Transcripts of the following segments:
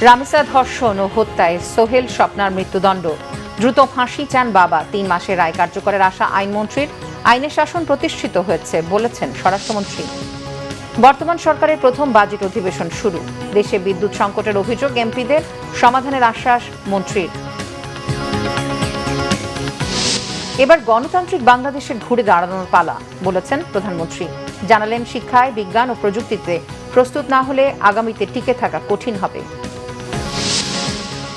রামিসা ধর্ষণ ও হত্যায় সোহেল স্বপ্নার মৃত্যুদণ্ড, দ্রুত ফাঁসি চান বাবা। 3 মাসের রায় কার্যকরের আশা আইনমন্ত্রীর। আইনের শাসন প্রতিষ্ঠিত হয়েছে বলেছেন স্বরাষ্ট্রমন্ত্রী। বর্তমান সরকারের প্রথম বাজেট অধিবেশন শুরু। দেশে বিদ্যুৎ সংকটের অভিযোগ, এমপিদের সমাধানের আশ্বাস মন্ত্রীর। এবার গণতান্ত্রিক বাংলাদেশের ঘুরে দাঁড়ানোর পালা বলেছেন প্রধানমন্ত্রী। জানালেন, শিক্ষায়, বিজ্ঞান ও প্রযুক্তিতে প্রস্তুত না হলে আগামীতে টিকে থাকা কঠিন হবে।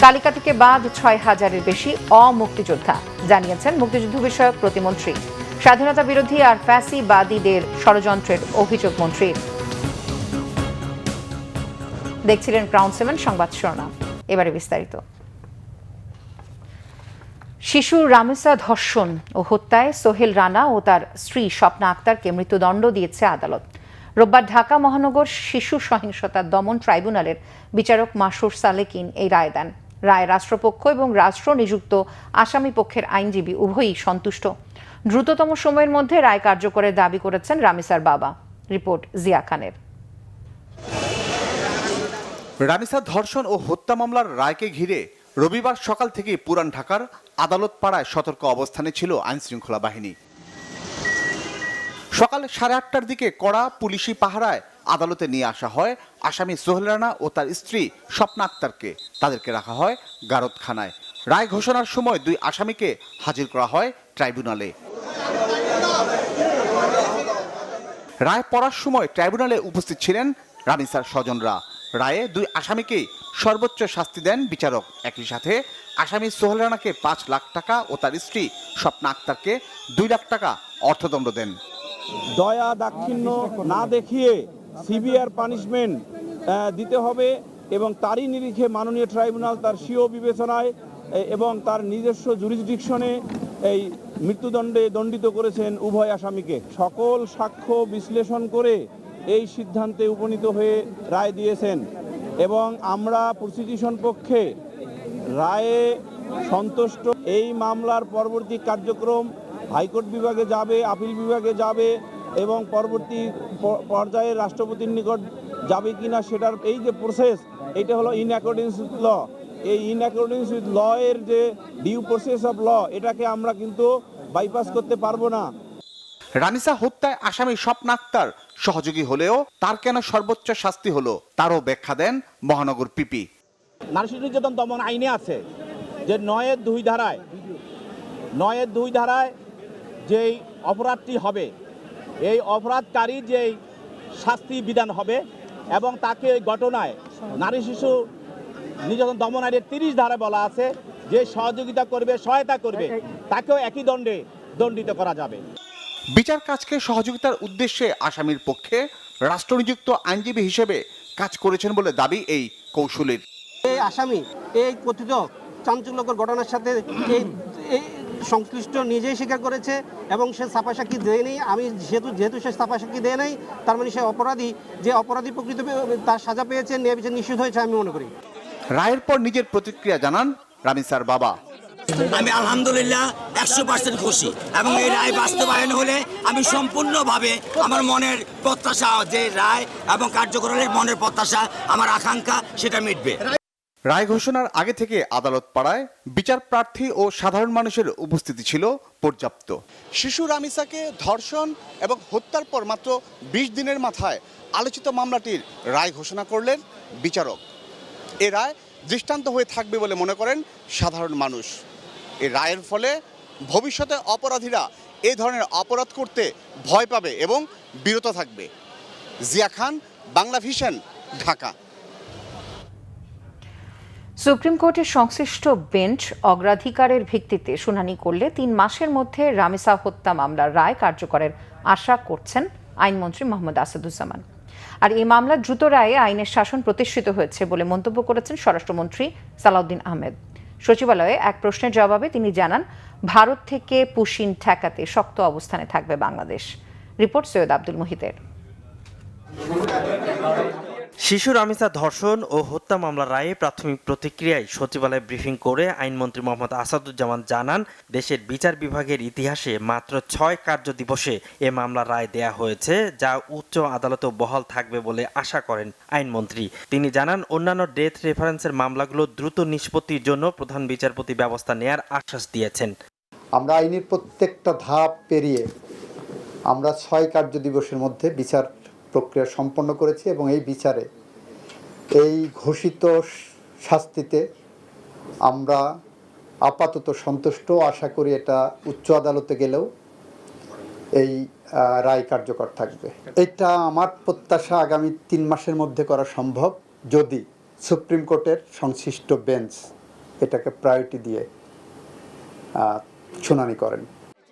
তালিকা থেকে বাদ ৬,০০০-এর বেশি অমুক্তিযোদ্ধা, জানিয়েছেন মুক্তিযুদ্ধ বিষয়ক প্রতিমন্ত্রী। স্বাধীনতা বিরোধী আর ফ্যাসিবাদীদের ষড়যন্ত্রের অভিযোগ মন্ত্রীর। দেখছিলেন ক্রাউন 7 সংবাদ শিরোনাম, এবারে বিস্তারিত। শিশু রামিসা ধর্ষণ ও হত্যায় সোহেল রানা ও তার স্ত্রী স্বপ্না আক্তারকে মৃত্যুদণ্ড দিয়েছে আদালত। রোববার ঢাকা মহানগর শিশু সহিংসতা দমন ট্রাইব্যুনালের বিচারক মাসুর সালেকিন এই রায় দেন। রায় রাষ্ট্রপক্ষ এবং রাষ্ট্র নিযুক্ত আসামি পক্ষের আইনজীবী উভয়ই সন্তুষ্ট। দ্রুততম সময়ের মধ্যে রায় কার্যকরের দাবি করেছেন রামিসার বাবা। রিপোর্ট জিয়া খানের। রামিসা ধর্ষণ ও হত্যা মামলার রায়কে ঘিরে রবিবার সকাল থেকে পুরান ঢাকার আদালত পাড়ায় সতর্ক অবস্থানে ছিল আইনশৃঙ্খলা বাহিনী। সকাল 8:30টার দিকে কড়া পুলিশি পাহারায় আদালতে নিয়ে আসা হয় আসামি সোহেল রানা ও তার স্ত্রী স্বপ্না আক্তারকে। তাদেরকে রাখা হয় গারদখানায়। রায় ঘোষণার সময় 2 আসামিকে হাজির করা হয় ট্রাইব্যুনালে। রায় পড়ার সময় ট্রাইব্যুনালে উপস্থিত ছিলেন রামিসার স্বজনরা। রায়ে 2 আসামিকেই সর্বোচ্চ শাস্তি দেন বিচারক। একই সাথে আসামি সোহেল রানাকে 5 লাখ টাকা ও তার স্ত্রী স্বপ্না আক্তারকে 2 লাখ টাকা অর্থদণ্ড দেন। দয়া দাক্ষিণ্য না দেখিয়ে সিভিয়ার পানিশমেন্ট দিতে হবে এবং তারই নিরিখে মাননীয় ট্রাইব্যুনাল তার স্বীয় বিবেচনায় এবং তার নিজস্ব জুরিসডিকশনে এই মৃত্যুদণ্ডে দণ্ডিত করেছেন উভয় আসামিকে। সকল সাক্ষ্য বিশ্লেষণ করে এই সিদ্ধান্তে উপনীত হয়ে রায় দিয়েছেন এবং আমরা প্রসিকিউশন পক্ষে রায়ে সন্তুষ্ট। এই মামলার পরবর্তী কার্যক্রম হাইকোর্ট বিভাগে যাবে, আপিল বিভাগে যাবে এবং পরবর্তী পর্যায়ে রাষ্ট্রপতির নিকট যাবে কিনা সেটার এই যে প্রসেস, এটা হলো ইন অ্যাকর্ডিংস উইথ ল। এই ইন অ্যাকর্ডিংস উইথ ল এর যে ডিউ প্রসেস অফ ল, এটাকে আমরা কিন্তু বাইপাস করতে পারবো না। রামিসা হত্যায় আসামি স্বপ্না আক্তার সহযোগী হলেও তার কেন সর্বোচ্চ শাস্তি হলো তারও ব্যাখ্যা দেন মহানগর পিপি। নারী শিশু নির্যাতন দমন আইনে আছে যে 9-এর 2 ধারায় যেই অপরাধটি হবে, এই অপরাধকারী যেই শাস্তি বিধান হবে এবং তাকে ঘটনায় নারী শিশু নির্যাতন দমন আইনের 30 ধারায় বলা আছে যে সহযোগিতা করবে, সহায়তা করবে, তাকেও একই দণ্ডে দণ্ডিত করা যাবে। বিচার কাজকে সহযোগিতার উদ্দেশ্যে আসামির পক্ষে রাষ্ট্রনিযুক্ত আইনজীবী হিসেবে কাজ করেছেন বলে দাবি এই কৌশলীর। এই আসামি এই কথিত চাঞ্চল্যকর ঘটনার সাথে এই সংশ্লিষ্ট নিজেই স্বীকার করেছে এবং সে ছাপা সাক্ষী দেয়নি। আমি যেহেতু সে ছাপা সাক্ষী দেয় নাই, তার মানে সে অপরাধী। যে অপরাধী প্রকৃত তার সাজা পেয়েছে, ন্যায় বিচার নিশ্চিত হয়েছে আমি মনে করি। রায়ের পর নিজের প্রতিক্রিয়া জানান রামিসার বাবা। আমি আলহামদুলিল্লাহ 100% খুশি এবং এই রায় বাস্তবায়ন হলে আমি সম্পূর্ণভাবে আমার মনের প্রত্যাশা, যে রায় এবং কার্যকরের মনের প্রত্যাশা, আমার আকাঙ্ক্ষা, সেটা মিটবে। রায় ঘোষণার আগে থেকে আদালত পাড়ায় বিচার প্রার্থী ও সাধারণ মানুষের উপস্থিতি ছিল পর্যাপ্ত। শিশু রামিসাকে ধর্ষণ এবং হত্যার পর মাত্র 20 দিনের মাথায় আলোচিত মামলাটির রায় ঘোষণা করলেন বিচারক। এ রায় দৃষ্টান্ত হয়ে থাকবে বলে মনে করেন সাধারণ মানুষ। এই রায়ের ফলে ভবিষ্যতে অপরাধীরা এই ধরনের অপরাধ করতে ভয় পাবে এবং বিরত থাকবে। জিয়া খান, বাংলা ভিশন, ঢাকা। সুপ্রিম কোর্টের সংশ্লিষ্ট বেঞ্চ অগ্রাধিকারের ভিত্তিতে শুনানি করলে 3 মাসের মধ্যে রামিসা হত্যা মামলার রায় কার্যকরের আশা করছেন আইনমন্ত্রী মোহাম্মদ আসাদুজ্জামান। আর এই মামলার দ্রুত রায়ে আইনের শাসন প্রতিষ্ঠিত হয়েছে বলে মন্তব্য করেছেন স্বরাষ্ট্রমন্ত্রী সালাউদ্দিন আহমেদ। সচিবালয়ে এক প্রশ্নের জবাবে তিনি জানান, ভারত থেকে পুশিন ঠেকাতে শক্ত অবস্থানে থাকবে বাংলাদেশ। রিপোর্ট সৈয়দ আব্দুল মুহিতের। শিশু রামিসা ধর্ষণ ও হত্যা মামলার রায়ে প্রাথমিক প্রতিক্রিয়ায় সচিবালয়ে ব্রিফিং করে আইনমন্ত্রী মোহাম্মদ আসাদুজ্জামান জানান, দেশের বিচার বিভাগের ইতিহাসে মাত্র ৬ কার্য দিবসে এ মামলার রায় দেয়া হয়েছে, যা উচ্চ আদালতেও বহাল থাকবে বলে আশা করেন আইনমন্ত্রী। তিনি জানান, অন্যান্য ডেথ রেফারেন্সের মামলাগুলো দ্রুত নিষ্পত্তির জন্য প্রধান বিচারপতি ব্যবস্থা নেয়ার আশ্বাস দিয়েছেন। আমরা আইনের প্রত্যেকটা ধাপ পেরিয়ে আমরা ৬ কার্য দিবসের মধ্যে বিচার প্রক্রিয়া সম্পন্ন করেছি এবং এই বিচারে এই ঘোষিত শাস্তিতে আমরা আপাতত সন্তুষ্ট। আশা করি এটা উচ্চ আদালতে গেলেও এই রায় কার্যকর থাকবে। এটা আমার প্রত্যাশা আগামী ৩ মাসের মধ্যে করা সম্ভব, যদি সুপ্রিম কোর্টের সংশ্লিষ্ট বেঞ্চ এটাকে প্রায়োরিটি দিয়ে শুনানি করেন।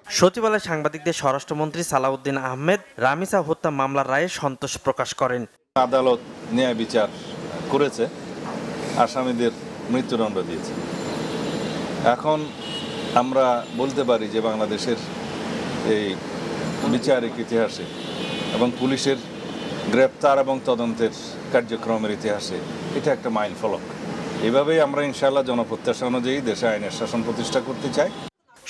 সচিবালয়ে সাংবাদিকদের স্বরাষ্ট্রমন্ত্রী সালাউদ্দিন আহমেদ রামিসা হত্যা মামলার রায়ে সন্তোষ প্রকাশ করেন। আদালত ন্যায় বিচার করেছে, আসামিদের মৃত্যুদণ্ড দিয়েছে। এখন আমরা বলতে পারি যে বাংলাদেশের এই বিচারিক ইতিহাসে এবং পুলিশের গ্রেপ্তার এবং তদন্তের কার্যক্রমের ইতিহাসে এটা একটা মাইল ফলক। এভাবেই আমরা ইনশাআল্লাহ জনপ্রত্যাশা অনুযায়ী দেশে আইনের শাসন প্রতিষ্ঠা করতে চাই।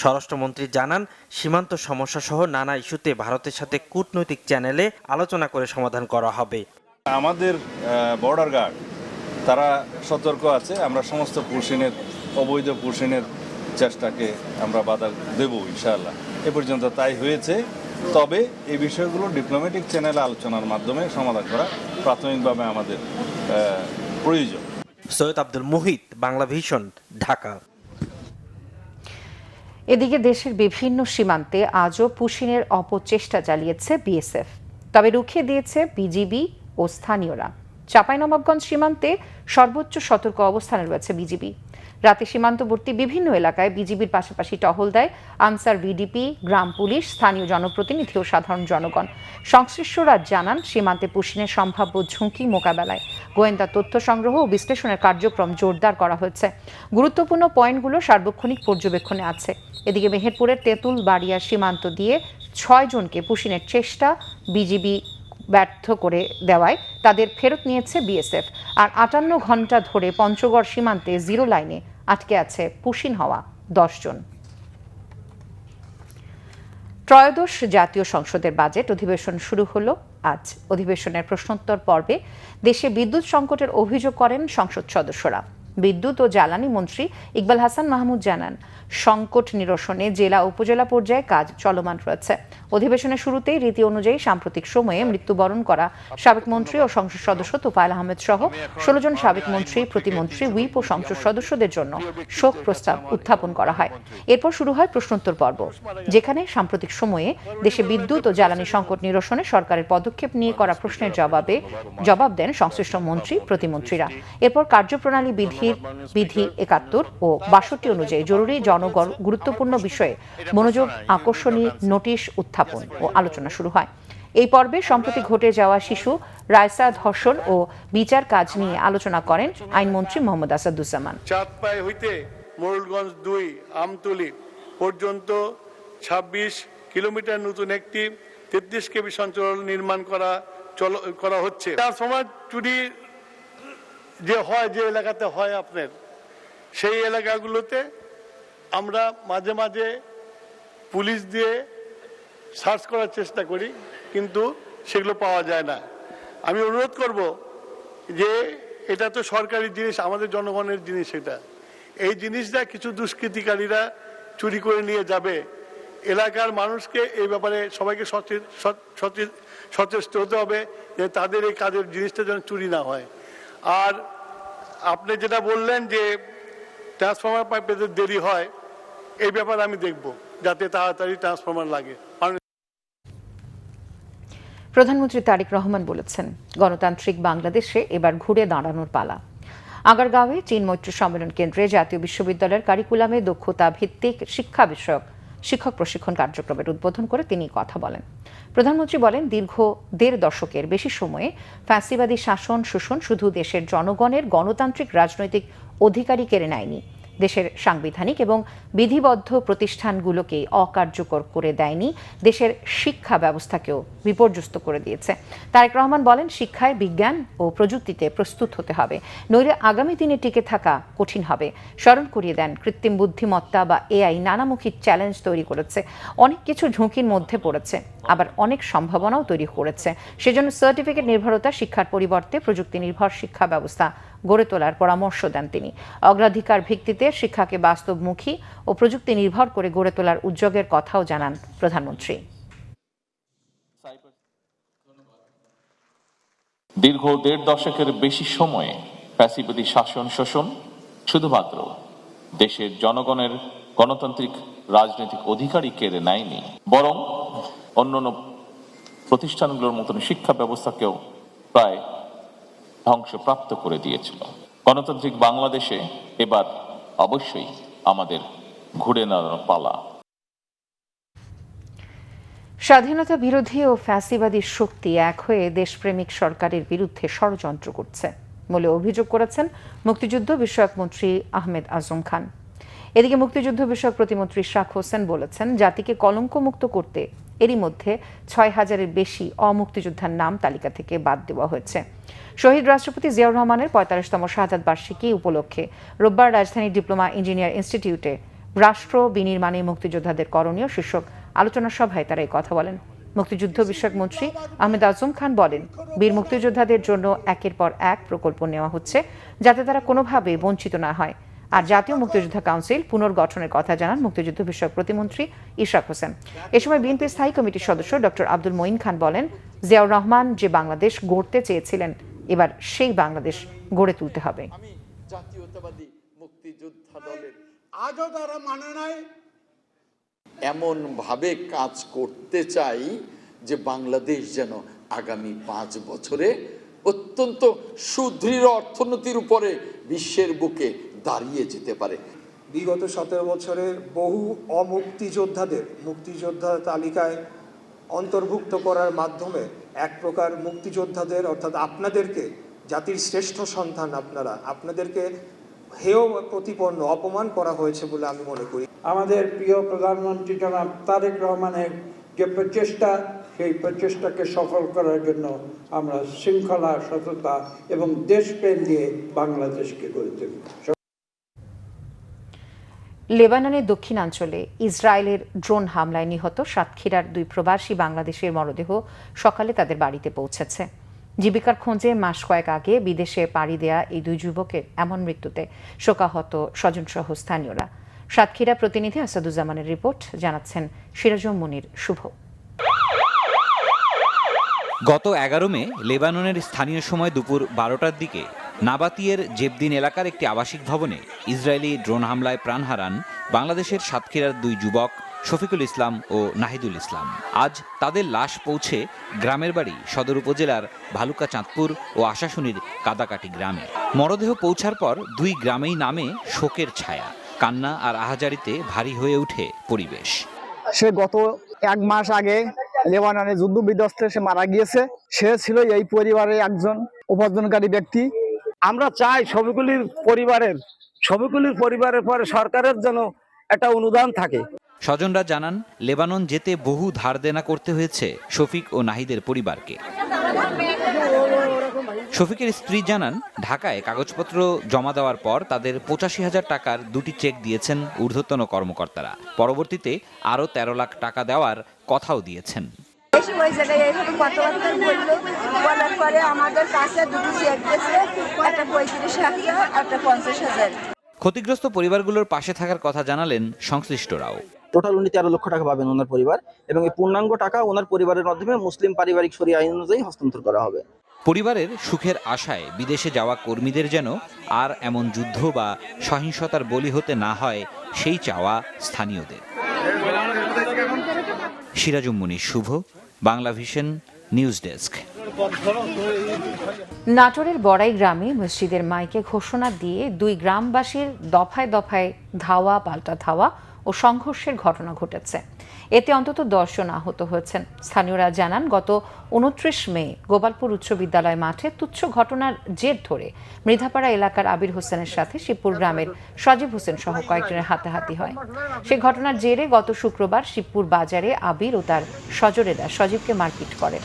স্বরাষ্ট্রমন্ত্রী জানান, সীমান্ত সমস্যা সহ নানা ইস্যুতে ভারতের সাথে কূটনৈতিক চ্যানেলে আলোচনা করে সমাধান করা হবে। আমাদের বর্ডার গার্ড তারা সতর্ক আছে। আমরা সমস্ত পুরসিনের অবৈধ পুরসিনের চেষ্টাকে আমরা বাধা দেব ইনশাআল্লাহ। এ পর্যন্ত তাই হয়েছে। তবে এই বিষয়গুলো ডিপ্লোম্যাটিক চ্যানেলে আলোচনার মাধ্যমে সমাধান করা প্রাথমিকভাবে আমাদের প্রয়োজন। সৈয়দ আব্দুল মুহিত, বাংলা ভিশন, ঢাকা। এদিকে দেশের বিভিন্ন সীমান্তে আজও পুশিনের অপচেষ্টা চালিয়েছে বিএসএফ, তবে রুখে দিয়েছে বিজিবি ও স্থানীয়রা। চাঁপাইনবাবগঞ্জ সীমান্তে সর্বোচ্চ সতর্ক অবস্থানে রয়েছে বিজিবি। রাতে সীমান্তবর্তী বিভিন্ন এলাকায় বিজিবির পাশাপাশি টহল দেয় আনসার ভিডিপি, গ্রাম পুলিশ, স্থানীয় জনপ্রতিনিধি ও সাধারণ জনগণ। সংশ্লিষ্টরা জানান, সীমান্তে পুশিনের সম্ভাব্য ঝুঁকি মোকাবেলায় গোয়েন্দা তথ্য সংগ্রহ ও বিশ্লেষণের কার্যক্রম জোরদার করা হয়েছে। গুরুত্বপূর্ণ পয়েন্টগুলো সার্বক্ষণিক পর্যবেক্ষণে আছে। এদিকে মেহেরপুরের তেঁতুল বাড়িয়া সীমান্ত দিয়ে ৬ জনকে পুশিনের চেষ্টা বিজিবি ব্যর্থ করে দেওয়ায় তাদের ফেরত নিয়েছে বিএসএফ। আর ৫৮ ঘন্টা ধরে পঞ্চগড় সীমান্তে জিরো লাইনে আটকে আছে পুশিন হওয়া ১০ জন। ত্রয়োদশ জাতীয় সংসদের বাজেট অধিবেশন শুরু হলো আজ। অধিবেশনের প্রশ্নোত্তর পর্বে দেশে বিদ্যুৎ সংকটের অভিযোগ করেন সংসদ সদস্যরা। বিদ্যুৎ ও জ্বালানি মন্ত্রী ইকবাল হাসান মাহমুদ জানান, সংকট নিরসনে জেলা উপজেলা পর্যায়ে কাজ চলমান রয়েছে। অধিবেশনের শুরুতেই রীতি অনুযায়ী সাম্প্রতিক সময়ে মৃত্যুবরণ করা সাবেক মন্ত্রী ও সংসদ সদস্য তোফায়েল আহমেদ সহ ১৬ জন সাবেক মন্ত্রী, প্রতিমন্ত্রী, হুইপ ও সংসদ সদস্যদের জন্য শোক প্রস্তাব উত্থাপন করা হয়। এরপর শুরু হয় প্রশ্নোত্তর পর্ব, যেখানে সাম্প্রতিক সময়ে দেশে বিদ্যুৎ ও জ্বালানি সংকট নিরসনে সরকারের পদক্ষেপ নিয়ে করা প্রশ্নের জবাব দেন সংশ্লিষ্ট মন্ত্রী, প্রতিমন্ত্রীরা। এরপর কার্যপ্রণালী বিধি ৭১ ও ৬২ অনুযায়ী জরুরি গুরুত্বপূর্ণ বিষয়ে মনোযোগ আকর্ষণী নোটিশ উত্থাপন ও আলোচনা শুরু হয়। এই পর্বে সম্প্রতি ঘটে যাওয়া শিশু রাইসা ধর্ষণ ও বিচার কাজ নিয়ে আলোচনা করেন আইনমন্ত্রী মোহাম্মদ আসাদুজ্জামান। চাঁদপাই হইতে মোড়লগঞ্জ ২ আমতলী পর্যন্ত ২৬ কিলোমিটার নতুন একটি ৩৩ কেবি সঞ্চালন নির্মাণ করা হচ্ছে। ট্রান্সফরমার চুরি যে হয়, যে এলাকাতে হয় আপনার, সেই এলাকাগুলোতে আমরা মাঝে মাঝে পুলিশ দিয়ে সার্চ করার চেষ্টা করি, কিন্তু সেগুলো পাওয়া যায় না। আমি অনুরোধ করব যে এটা তো সরকারি জিনিস, আমাদের জনগণের জিনিস। এটা এই জিনিসটা কিছু দুষ্কৃতিকারীরা চুরি করে নিয়ে যাবে। এলাকার মানুষকে এই ব্যাপারে সবাইকে সচেষ্ট হতে হবে যে তাদের এই কাজের জিনিসটা যেন চুরি না হয়। আর আপনি যেটা বললেন যে ট্রান্সফরমার পাইপ পেতে দেরি হয়, এই ব্যাপারে আমি দেখব যাতে তাড়াতাড়ি ট্রান্সফরমার লাগে। প্রধানমন্ত্রী তারেক রহমান বলেছেন, গণতান্ত্রিক বাংলাদেশে এবার ঘুরে দাঁড়ানোর পালা। আগারগাঁওয়ে চীন মৈত্রী সম্মেলন কেন্দ্রে জাতীয় বিশ্ববিদ্যালয়ের কারিকুলামে দক্ষতা ভিত্তিক শিক্ষা বিষয়ক শিক্ষক প্রশিক্ষণ কার্যক্রমের উদ্বোধন করে তিনি কথা বলেন। প্রধানমন্ত্রী বলেন, দীর্ঘ ১.৫ দশকের বেশি সময়ে ফ্যাসিবাদী শাসন শোষণ শুধু দেশের জনগণের গণতান্ত্রিক রাজনৈতিক অধিকারই কেড়ে নেয়নি, দেশের সাংবিধানিক এবং বিধিবদ্ধ প্রতিষ্ঠানগুলোকে অকার্যকর করে দেয়নি, দেশের শিক্ষা ব্যবস্থাকেও বিপর্যস্ত করে দিয়েছে। তারেক রহমান বলেন, শিক্ষায় বিজ্ঞান ও প্রযুক্তিতে প্রস্তুত হতে হবে, নইলে আগামী দিনে টিকে থাকা কঠিন হবে। স্মরণ করিয়ে দেন, কৃত্রিম বুদ্ধিমত্তা বা এআই নানামুখী চ্যালেঞ্জ তৈরি করেছে, অনেক কিছু ঝুঁকির মধ্যে পড়েছে, আবার অনেক সম্ভাবনাও তৈরি করেছে। সেজন্য সার্টিফিকেট নির্ভরতা শিক্ষার পরিবর্তে প্রযুক্তি নির্ভর শিক্ষা ব্যবস্থা গড়ে তোলার পরামর্শ দেন তিনি। অগ্রাধিকার ভিত্তিতে শিক্ষাকে বাস্তবমুখী ও প্রযুক্তি নির্ভর করে গড়ে তোলার উদ্যোগের কথাও জানান প্রধানমন্ত্রী। দীর্ঘ ১.৫ দশকের বেশি সময়ে ফ্যাসিবাদী শাসন শোষণ শুধুমাত্র দেশের জনগণের গণতান্ত্রিক রাজনৈতিক অধিকারই কেড়ে নেয়নি, বরং অন্যান্য প্রতিষ্ঠানগুলোর মতন শিক্ষা ব্যবস্থাকেও প্রায় ধ্বংসপ্রাপ্ত করে দিয়েছিল। গণতান্ত্রিক বাংলাদেশে এবার অবশ্যই আমাদের ঘুরে দাঁড়ানোর পালা। স্বাধীনতা বিরোধী ও ফ্যাসিবাদী শক্তি এক হয়ে দেশপ্রেমিক সরকারের বিরুদ্ধে ষড়যন্ত্র করছে বলে অভিযোগ করেছেন মুক্তিযুদ্ধ বিষয়ক মন্ত্রী আহমেদ আজম খান। এদিকে মুক্তিযুদ্ধ বিষয়ক প্রতিমন্ত্রী ইশরাক হোসেন বলেছেন, জাতিকে কলঙ্কমুক্ত করতে এরই মধ্যে ৬,০০০-এর বেশি অমুক্তিযোদ্ধার নাম তালিকা থেকে বাদ দেওয়া হয়েছে। শহীদ রাষ্ট্রপতি জিয়াউর রহমানের ৪৫তম শাহাদাত বার্ষিকী উপলক্ষে রোববার রাজধানীর ডিপ্লোমা ইঞ্জিনিয়ার ইনস্টিটিউটে রাষ্ট্র বিনির্মাণে মুক্তিযোদ্ধাদের করণীয় শীর্ষক আলোচনা সভায় তারা এই কথা বলেন। মুক্তিযুদ্ধ বিষয়ক মন্ত্রী আহমেদ আজম খান বলেন, বীর মুক্তিযোদ্ধাদের জন্য একের পর এক প্রকল্প নেওয়া হচ্ছে, যাতে তারা কোনোভাবে বঞ্চিত না হয়। আর জাতীয় মুক্তিযোদ্ধা কাউন্সিল পুনর্গঠনের কথা জানান মুক্তিযুদ্ধ বিষয়ক প্রতিমন্ত্রী ইশরাক হোসেন। এ সময় বিএনপি স্থায়ী কমিটির সদস্য ডক্টর আব্দুল মঈন খান বলেন, জিয়াউর রহমান যে বাংলাদেশ গড়তে চেয়েছিলেন, এবার সেই বাংলাদেশ গড়ে তুলতে হবে। আমি জাতীয়তাবাদী মুক্তিযোদ্ধা দলের আজও তারা মানে নাই, এমন ভাবে কাজ করতে চাই যে বাংলাদেশ যেন আগামী 5 বছরে অত্যন্ত সুদৃঢ় অর্থনীতির উপরে বিশ্বের বুকে দাঁড়িয়ে যেতে পারে। বিগত 17 বছরের বহু অমুক্তিযোদ্ধাদের মুক্তিযোদ্ধা তালিকায় অন্তর্ভুক্ত করার মাধ্যমে এক প্রকার মুক্তিযোদ্ধাদের অর্থাৎ আপনাদেরকে, জাতির শ্রেষ্ঠ সন্তান আপনাদেরকে হেয় প্রতিপন্ন অপমান করা হয়েছে বলে আমি মনে করি। আমাদের প্রিয় প্রধানমন্ত্রী জনাব তারেক রহমানের যে প্রচেষ্টা, সেই প্রচেষ্টাকে সফল করার জন্য আমরা শৃঙ্খলা, সততা এবং দেশপ্রেম দিয়ে বাংলাদেশকে গড়ে তুলব। লেবাননের দক্ষিণাঞ্চলে ইসরায়েলের ড্রোন হামলায় নিহত সাতক্ষীরার 2 প্রবাসী বাংলাদেশের মরদেহ সকালে তাদের বাড়িতে পৌঁছেছে। জীবিকার খোঁজে মাস কয়েক আগে বিদেশে পাড়ি দেয়া এই 2 যুবকের এমন মৃত্যুতে শোকাহত স্বজনসহ স্থানীয়রা। সাতক্ষীরা প্রতিনিধি আসাদুজ্জামানের রিপোর্ট, জানাচ্ছেন সিরাজুম মুনির শুভ। গত 11 মে লেবাননের স্থানীয় সময় দুপুর 12টার দিকে নাবাতিয়ের জেবদিন এলাকার একটি আবাসিক ভবনে ইসরায়েলি ড্রোন হামলায় প্রাণ হারান বাংলাদেশের সাতক্ষীরার 2 যুবক শফিকুল ইসলাম ও নাহিদুল ইসলাম। আজ তাদের লাশ পৌঁছে গ্রামের বাড়ি সদর উপজেলার ভালুকা চাঁদপুর ও আশাশুনির কাদাকাটি গ্রামে। মরদেহ পৌঁছার পর 2 গ্রামেই নামে শোকের ছায়া, কান্না আর আহাজারিতে ভারী হয়ে ওঠে পরিবেশ। সে গত 1 মাস আগে লেবাননে যুদ্ধ বিধ্বস্তে সে মারা গিয়েছে। সে ছিল এই পরিবারের একজন উপার্জনকারী ব্যক্তি। আমরা চাই শফিকুলের পরিবারের পরে সরকারের জন্য একটা অনুদান থাকে। স্বজনরা জানান, লেবানন যেতে বহু ধার দেনা করতে হয়েছে শফিক ও নাহিদের পরিবারকে। শফিকের স্ত্রী জানান, ঢাকায় কাগজপত্র জমা দেওয়ার পর তাদের 85,000 টাকার 2টি চেক দিয়েছেন ঊর্ধ্বতন কর্মকর্তারা। পরবর্তীতে আরও 13 লাখ টাকা দেওয়ার কথাও দিয়েছেন। ওই জায়গায় এইভাবে কথাবার্তা বললো, বলার পরে আমাদের কাছে 2টি চেক দিয়েছে, একটা 35,000 একটা 50,000। ক্ষতিগ্রস্ত পরিবারগুলোর পাশে থাকার কথা জানালেন সংশ্লিষ্টরাও। টোটাল উনি 13 লক্ষ টাকা পাবেন ওনার পরিবার, এবং এই পূর্ণাঙ্গ টাকা ওনার পরিবারের মাধ্যমে মুসলিম পারিবারিক শরিয়া আইন অনুযায়ী হস্তান্তর করা হবে। পরিবারের সুখের আশায় বিদেশে যাওয়া কর্মীদের যেন আর এমন যুদ্ধ বা সহিংসতার বলি হতে না হয়, সেই চাওয়া স্থানীয়দের। সিরাজুম মুনির শুভ, বাংলা ভিশন নিউজ ডেস্ক। নাটোরের বড়াই গ্রামে মসজিদের মাইকে ঘোষণা দিয়ে 2 গ্রামবাসীর দফায় দফায় ধাওয়া পাল্টা ধাওয়া ও সংঘর্ষের ঘটনা ঘটেছে। এতে অন্তত 10 জন আহত হয়েছেন। স্থানীয়রা জানান, গত 29 মে গোপালপুর উচ্চ বিদ্যালয় মাঠে তুচ্ছ ঘটনার জের ধরে মৃধাপাড়া এলাকার আবির হোসেনের সাথে শিবপুর গ্রামের সজীব হোসেন সহ কয়েকজনের হাতাহাতি হয়। সেই ঘটনার জেরে গত শুক্রবার শিবপুর বাজারে আবির ও তার স্বজনেরা সজীবকে মারপিট করে।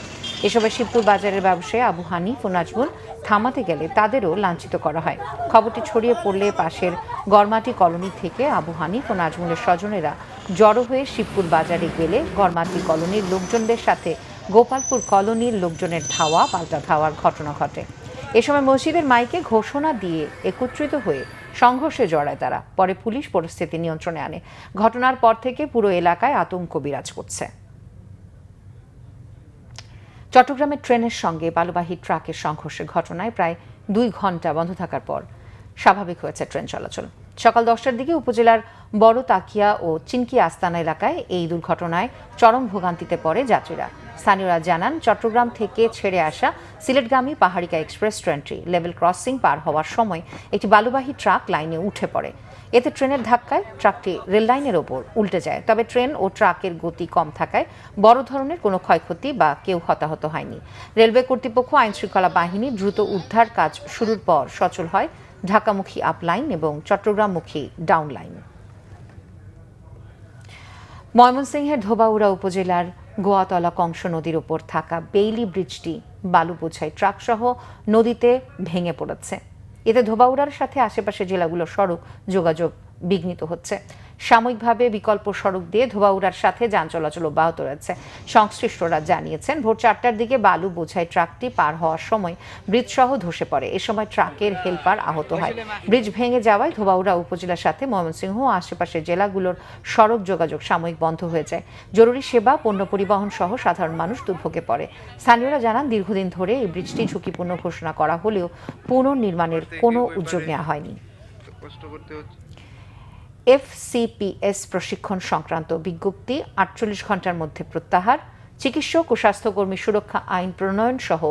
এসবে শিবপুর বাজারের ব্যবসায়ী আবু হানিফ ও নাজমুল থামাতে গেলে তাদেরও লাঞ্ছিত করা হয়। খবরটি ছড়িয়ে পড়লে পাশের গড়মাটি কলোনি থেকে আবু হানিফ ও নাজমুলের স্বজনেরা জড়ো হয়ে শিবপুর বাজারে গেলে গড়মাটি কলোনির লোকজনদের সাথে গোপালপুর কলোনির লোকজনের ধাওয়া পাল্টা ধাওয়ার ঘটনা ঘটে। এ সময় মসজিদের মাইকে ঘোষণা দিয়ে একত্রিত হয়ে সংঘর্ষে জড়ায় তারা। পরে পুলিশ পরিস্থিতি নিয়ন্ত্রণে আনে। ঘটনার পর থেকে পুরো এলাকায় আতঙ্ক বিরাজ করছে। চট্টগ্রামের ট্রেনের সঙ্গে বালুবাহী ট্রাকের সংঘর্ষের ঘটনায় প্রায় 2 ঘন্টা বন্ধ থাকার পর স্বাভাবিক হয়েছে ট্রেন চলাচল। সকাল 10টার দিকে উপজেলার বড় তাকিয়া ও চিনকি আস্তানা এলাকায় এই দুর্ঘটনায় চরম ভোগান্তিতে পড়ে যাত্রীরা। স্থানীয়রা জানান, চট্টগ্রাম থেকে ছেড়ে আসা সিলেটগামী পাহাড়িকা এক্সপ্রেস ট্রেনটি লেভেল ক্রসিং পার হওয়ার সময় একটি বালুবাহী ট্রাক লাইনে উঠে পড়ে। এতে ট্রেনের ধাক্কায় ট্রাকটি রেল লাইনের ওপর উল্টে যায়। তবে ট্রেন ও ট্রাকের গতি কম থাকায় বড় ধরনের কোনো ক্ষয়ক্ষতি বা কেউ হতাহত হয়নি। রেলওয়ে কর্তৃপক্ষ, আইনশৃঙ্খলা বাহিনী দ্রুত উদ্ধার কাজ শুরুর পর সচল হয় ঢাকামুখী আপ লাইন এবং চট্টগ্রামমুখী ডাউন লাইন। ময়মনসিংহের ধোবাউড়া উপজেলার গোয়াতলা কংস নদীর উপর থাকা বেইলি ব্রিজটি বালু বোঝাই ট্রাকসহ নদীতে ভেঙে পড়েছে। এতে ধোবাউড়ার সাথে আশেপাশের জেলাগুলোর সড়ক যোগাযোগ বিঘ্নিত হচ্ছে। সাময়িকভাবে বিকল্প সড়ক দিয়ে ধোবাউড়ার সাথে যান চলাচল অব্যাহত রয়েছে। সংশ্লিষ্টরা জানিয়েছেন, ভোর 4টার দিকে বালু বোঝাই ট্রাকটি পার হওয়ার সময় ব্রিজ সহ ধসে পড়ে। এ সময় ট্রাকের হেলপার আহত হয়। ব্রিজ ভেঙে যাওয়ায় ধোবাউড়া উপজেলার সাথে ময়মনসিংহ ও আশেপাশের জেলাগুলোর সড়ক যোগাযোগ সাময়িক বন্ধ হয়ে যায়। জরুরি সেবা, পণ্য পরিবহন সহ সাধারণ মানুষ দুর্ভোগে পড়ে। স্থানীয়রা জানান, দীর্ঘদিন ধরে এই ব্রিজটি ঝুঁকিপূর্ণ ঘোষণা করা হলেও পুনর্নির্মাণের কোনো উদ্যোগ নেওয়া হয়নি। FCPS প্রশিক্ষণ সংক্রান্ত বিজ্ঞপ্তি 48 ঘন্টার মধ্যে প্রত্যাহার। চিকিৎসক ও স্বাস্থ্যকর্মী সুরক্ষা আইন প্রণয়ন সহ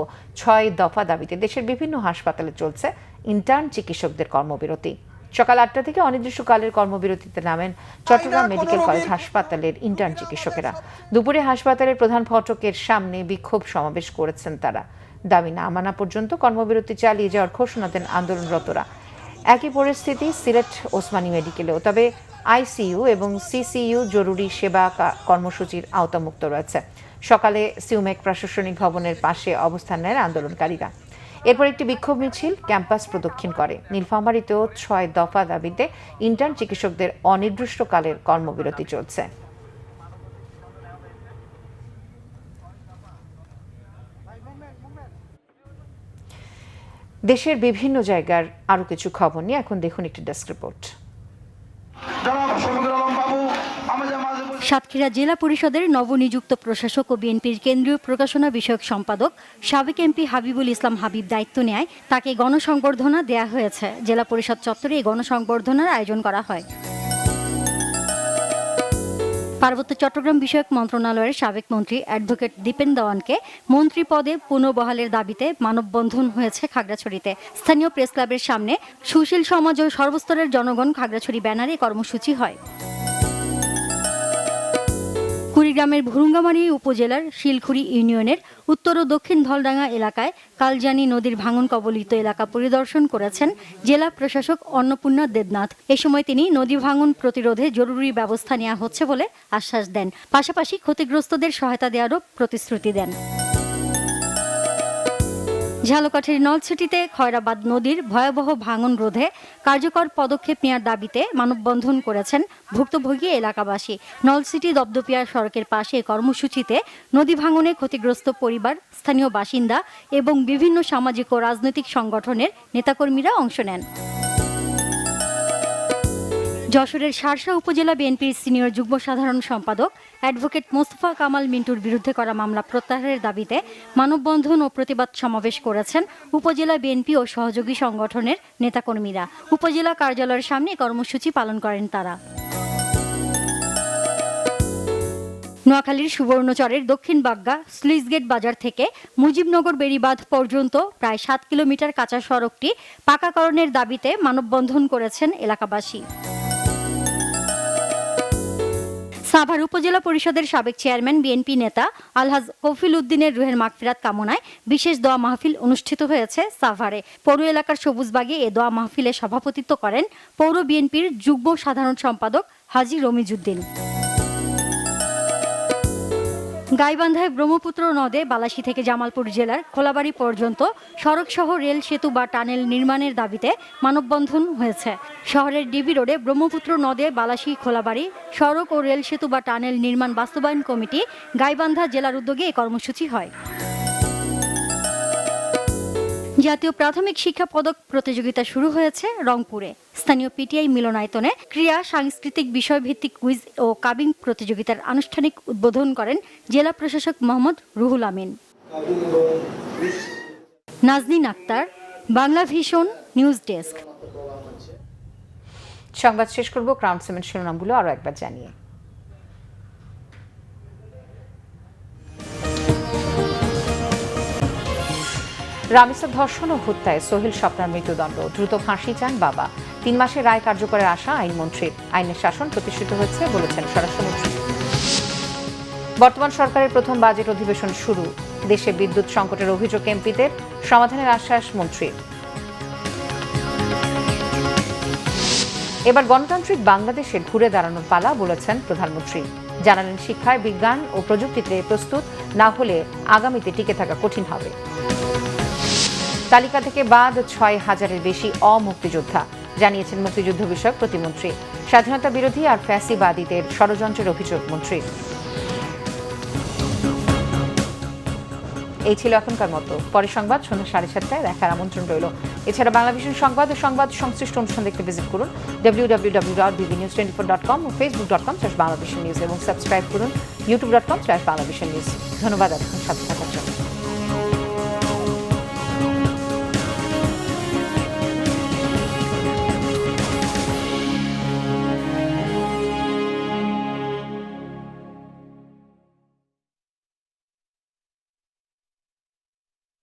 6 দফা দাবিতে দেশের বিভিন্ন হাসপাতালে চলছে ইন্টার্ন চিকিৎসকদের কর্মবিরতি। সকাল 8টা থেকে অনির্দিষ্টকালের কর্মবিরতিতে নামেন চট্টগ্রাম মেডিকেল কলেজ হাসপাতালের ইন্টার্ন চিকিৎসকেরা। দুপুরে হাসপাতালের প্রধান ফটকের সামনে বিক্ষোভ সমাবেশ করেছেন তারা। দাবি না মানা পর্যন্ত কর্মবিরতি চালিয়ে যাওয়ার ঘোষণা দেন আন্দোলনরতরা। একই পরিস্থিতি সিলেট ওসমানী মেডিকেলেও। তবে ICU এবং CCU জরুরি সেবা কর্মসূচির আওতামুক্ত রয়েছে। সকালে সিউমেক প্রশাসনিক ভবনের পাশে অবস্থান নেন আন্দোলনকারীরা। এরপর একটি বিক্ষোভ মিছিল ক্যাম্পাস প্রদক্ষিণ করে। নীলফামারীতেও 6 দফা দাবিতে ইন্টার্ন চিকিৎসকদের অনির্দিষ্টকালের কর্মবিরতি চলছে। দেশের বিভিন্ন জায়গার আরো কিছু খবর নিয়ে এখন দেখুন একটি ডেস্ক রিপোর্ট। সাতক্ষীরা জেলা পরিষদের নবনিযুক্ত প্রশাসক ও বিএনপির কেন্দ্রীয় প্রকাশনা বিষয়ক সম্পাদক সাবেক MP হাবিবুল ইসলাম হাবিব দায়িত্ব নেয় তাকে গণসংবর্ধনা দেয়া হয়েছে। জেলা পরিষদ চত্বরে এই গণসংবর্ধনার আয়োজন করা হয়। পার্বত্য চট্টগ্রাম বিষয়ক মন্ত্রণালয়ের সাবেক মন্ত্রী অ্যাডভোকেট দীপেন দেওয়ানকে মন্ত্রী পদে পুনর্বহালের দাবিতে মানববন্ধন হয়েছে খাগড়াছড়িতে। স্থানীয় প্রেস ক্লাবের সামনে সুশীল সমাজ ও সর্বস্তরের জনগণ খাগড়াছড়ি ব্যানারে কর্মসূচি হয়। কুড়িগ্রামের ভুরুঙ্গামারী উপজেলার শিলখুড়ি ইউনিয়নের উত্তর ও দক্ষিণ ধলডাঙ্গা এলাকায় কালজানি নদীর ভাঙন কবলিত এলাকা পরিদর্শন করেছেন জেলা প্রশাসক অন্নপূর্ণা দেবনাথ। এ সময় তিনি নদী ভাঙন প্রতিরোধে জরুরি ব্যবস্থা নেওয়া হচ্ছে বলে আশ্বাস দেন। পাশাপাশি ক্ষতিগ্রস্তদের সহায়তা দেওয়ারও প্রতিশ্রুতি দেন। ঝালকাঠির নলছিটিতে খয়রাবাদ নদীর ভয়াবহ ভাঙন রোধে কার্যকর পদক্ষেপ নেওয়ার দাবিতে মানববন্ধন করেছেন ভুক্তভোগী এলাকাবাসী। নলছিটি দপদপিয়া সড়কের পাশে কর্মসূচিতে নদী ভাঙনে ক্ষতিগ্রস্ত পরিবার, স্থানীয় বাসিন্দা এবং বিভিন্ন সামাজিক ও রাজনৈতিক সংগঠনের নেতাকর্মীরা অংশ নেন। যশোরের শার্শা উপজেলা বিএনপির সিনিয়র যুগ্ম সাধারণ সম্পাদক অ্যাডভোকেট মোস্তফা কামাল মিন্টুর বিরুদ্ধে করা মামলা প্রত্যাহারের দাবিতে মানববন্ধন ও প্রতিবাদ সমাবেশ করেছেন উপজেলা বিএনপি ও সহযোগী সংগঠনের নেতাকর্মীরা। উপজেলা কার্যালয়ের সামনে কর্মসূচি পালন করেন তারা। নোয়াখালীর সুবর্ণচরের দক্ষিণ বাগ্গা স্লুইসগেট বাজার থেকে মুজিবনগর বেড়িবাঁধ পর্যন্ত প্রায় 7 কিলোমিটার কাঁচা সড়কটি পাকাকরণের দাবিতে মানববন্ধন করেছেন এলাকাবাসী। সাভার উপজেলা পরিষদের সাবেক চেয়ারম্যান বিএনপি নেতা আলহাজ কফিল উদ্দিনের রুহের মাগফিরাত কামনায় বিশেষ দোয়া মাহফিল অনুষ্ঠিত হয়েছে সাভারে। পৌর এলাকার সবুজবাগে এ দোয়া মাহফিলে সভাপতিত্ব করেন পৌর বিএনপির যুগ্ম সাধারণ সম্পাদক হাজী রমিজউদ্দিন। গাইবান্ধায় ব্রহ্মপুত্র নদে বালাসী থেকে জামালপুর জেলার খোলাবাড়ি পর্যন্ত সড়ক সহ রেল সেতু বা টানেল নির্মাণের দাবিতে মানববন্ধন হয়েছে। শহরের ডিবি রোডে ব্রহ্মপুত্র নদে বালাসী খোলাবাড়ি সড়ক ও রেল সেতু বা টানেল নির্মাণ বাস্তবায়ন কমিটি গাইবান্ধা জেলার উদ্যোগে এই কর্মসূচি হয়। জাতীয় প্রাথমিক শিক্ষা পদক প্রতিযোগিতা শুরু হয়েছে রংপুরে। স্থানীয় পিটিআই মিলনায়তনে ক্রীড়া সাংস্কৃতিক বিষয়ভিত্তিক কুইজ ও কাবিং প্রতিযোগিতার আনুষ্ঠানিক উদ্বোধন করেন জেলা প্রশাসক Mohammad Ruhul Amin. Naznin Akter, Bangla vision news desk. সংবাদ শেষ করব ক্রাউন সিমেন্ট শিরোনামগুলো আরো একবার জানিয়ে। রামিসা ধর্ষণ ও হত্যায় সোহেল স্বপ্নার মৃত্যুদণ্ড, দ্রুত ফাঁসি চান বাবা। 3 মাসের রায় কার্যকরের আশা আইনমন্ত্রীর। আইনের শাসন প্রতিষ্ঠিত হয়েছে বলেছেন স্বরাষ্ট্রমন্ত্রী। বর্তমান সরকারের প্রথম বাজেট অধিবেশন শুরু, দেশে বিদ্যুৎ সংকটের অভিযোগ এমপিদের, সমাধানের আশ্বাস মন্ত্রীর। এবার গণতান্ত্রিক বাংলাদেশে ঘুরে দাঁড়ানোর পালা বলেছেন প্রধানমন্ত্রী। জানালেন শিক্ষায় বিজ্ঞান ও প্রযুক্তিতে প্রস্তুত না হলে আগামীতে টিকে থাকা কঠিন হবে। তালিকা থেকে বাদ 6,000-এর বেশি অমুক্তিযোদ্ধা, জানিয়েছেন মুক্তিযুদ্ধ বিষয়ক প্রতিমন্ত্রী। স্বাধীনতা বিরোধী আর ফ্যাসিবাদীদের ষড়যন্ত্রের অভিযোগ মন্ত্রী। এই ছিল এখনকার মতো। পরে সংবাদ সন্ধ্যা 7:30টায় দেখার আমন্ত্রণ রইল। এছাড়া বাংলা ভিশন সংবাদ ও সংবাদ সংশ্লিষ্ট অনুষ্ঠান দেখতে ভিজিট করুন www.bbnews24.com ও facebook.com/banglavisionnews এবং সাবস্ক্রাইব করুন youtube.com/banglavisionnews। ধন্যবাদ এতক্ষণ সাথে থাকার জন্য।